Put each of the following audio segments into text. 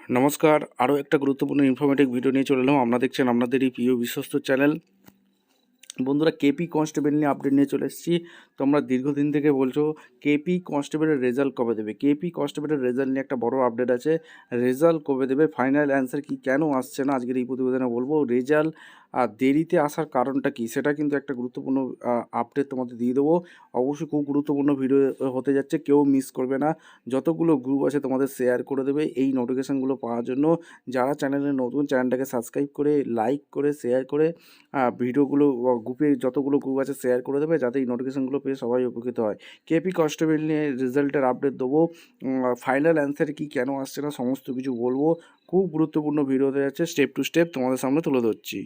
নমস্কার, আরও একটা গুরুত্বপূর্ণ ইনফরমেটিভ ভিডিও নিয়ে চলে এলাম। আপনারা দেখছেন আপনাদের এই প্রিয় বিশ্বস্ত চ্যানেল। বন্ধুরা, কেপি কনস্টেবল নিয়ে আপডেট নিয়ে চলে এসেছি। তোমরা দীর্ঘদিন থেকে বলছো কেপি কনস্টেবলের রেজাল্ট কবে দেবে। কেপি কনস্টেবলের রেজাল্ট নিয়ে একটা বড় আপডেট আছে। রেজাল্ট কবে দেবে, ফাইনাল অ্যান্সার কি, কেন আসছে না, আজকের এই প্রতিবেদনে বলবো। রেজাল্ট দেরিতে আসার কারণটা কি, সেটা কিন্তু একটা গুরুত্বপূর্ণ আপডেট তোমাদের দিয়ে দেবো। অবশ্যই খুব গুরুত্বপূর্ণ ভিডিও হতে যাচ্ছে, কেউ মিস করবে না। যতগুলো গ্রুপ আছে তোমাদের শেয়ার করে দেবে এই নোটিফিকেশানগুলো পাওয়ার জন্য। যারা চ্যানেলে নতুন, চ্যানেলটাকে সাবস্ক্রাইব করে, লাইক করে, শেয়ার করে ভিডিওগুলো গ্রুপে যতগুলো গ্রুপ আছে শেয়ার করে দেবে, যাতে এই নোটিফিকেশানগুলো পেয়ে সবাই উপকৃত হয়। কেপি কনস্টেবল নিয়ে রেজাল্টের আপডেট দেবো, ফাইনাল অ্যান্সার কি, কেন আসছে না, সমস্ত কিছু বলবো। খুব গুরুত্বপূর্ণ ভিডিও হতে যাচ্ছে, স্টেপ টু স্টেপ তোমাদের সামনে তুলে ধরছি।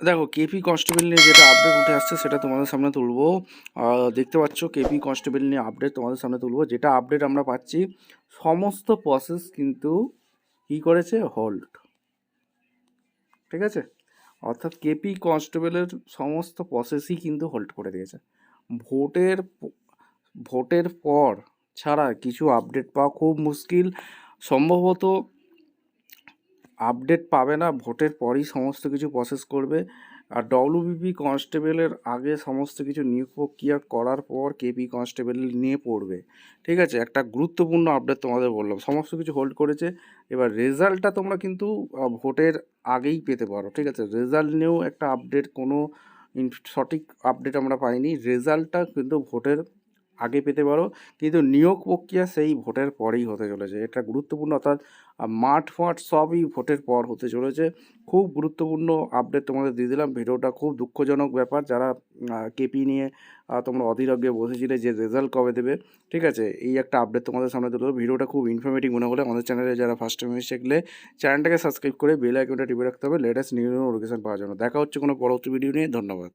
দেখো, কেপি কনস্টেবল নিয়ে যেটা আপডেট উঠে আসছে সেটা তোমাদের সামনে তুলবো। দেখতে পাচ্ছ কেপি কনস্টেবল নিয়ে আপডেট তোমাদের সামনে তুলবো। যেটা আপডেট আমরা পাচ্ছি, সমস্ত প্রসেস কিন্তু কী করেছে, হোল্ড। ঠিক আছে, অর্থাৎ কেপি কনস্টেবলের সমস্ত প্রসেসই কিন্তু হোল্ড করে দিয়েছে। ভোটের ভোটের পর ছাড়া কিছু আপডেট পাওয়া খুব মুশকিল। সম্ভবত আপডেট পাবে না, ভোটের পরই সমস্ত কিছু প্রসেস করবে। আর ডব্লিউবিপি কনস্টেবলের আগে সমস্ত কিছু নিয়োগ প্রক্রিয়া করার পর কেপি কনস্টেবল নিয়ে পড়বে। ঠিক আছে, একটা গুরুত্বপূর্ণ আপডেট তোমাদের বললাম, সমস্ত কিছু হোল্ড করেছে। এবার রেজাল্টটা তোমরা কিন্তু ভোটের আগেই পেতে পারো। ঠিক আছে, রেজাল্ট নিয়েও একটা আপডেট, কোনো সঠিক আপডেট আমরা পাইনি। রেজাল্টটা কিন্তু ভোটের আগে পেতে পারো, কিন্তু নিয়োগ প্রক্রিয়া সেই ভোটের পরেই হতে চলেছে। এটা গুরুত্বপূর্ণ, অর্থাৎ মাঠ ফাট সবই ভোটের পর হতে চলেছে। খুব গুরুত্বপূর্ণ আপডেট তোমাদের দিয়ে দিলাম। ভিডিওটা খুব দুঃখজনক ব্যাপার, যারা কেপি নিয়ে তোমরা অধীরগ্যে বসেছিলে যে রেজাল্ট কবে দেবে। ঠিক আছে, এই একটা আপডেট তোমাদের সামনে তুলে দেবো। ভিডিওটা খুব ইনফরমেটিভ মনে হলে আমাদের চ্যানেলে যারা ফার্স্ট টাইম শিখলে চ্যানেলটাকে সাবস্ক্রাইব করে বেল আইকনটা টিপে রাখতে হবে লেটেস্ট নিউ নোটিফিকেশন পাওয়ার জন্য। দেখা হচ্ছে কোনো পরবর্তী ভিডিও নিয়ে। ধন্যবাদ।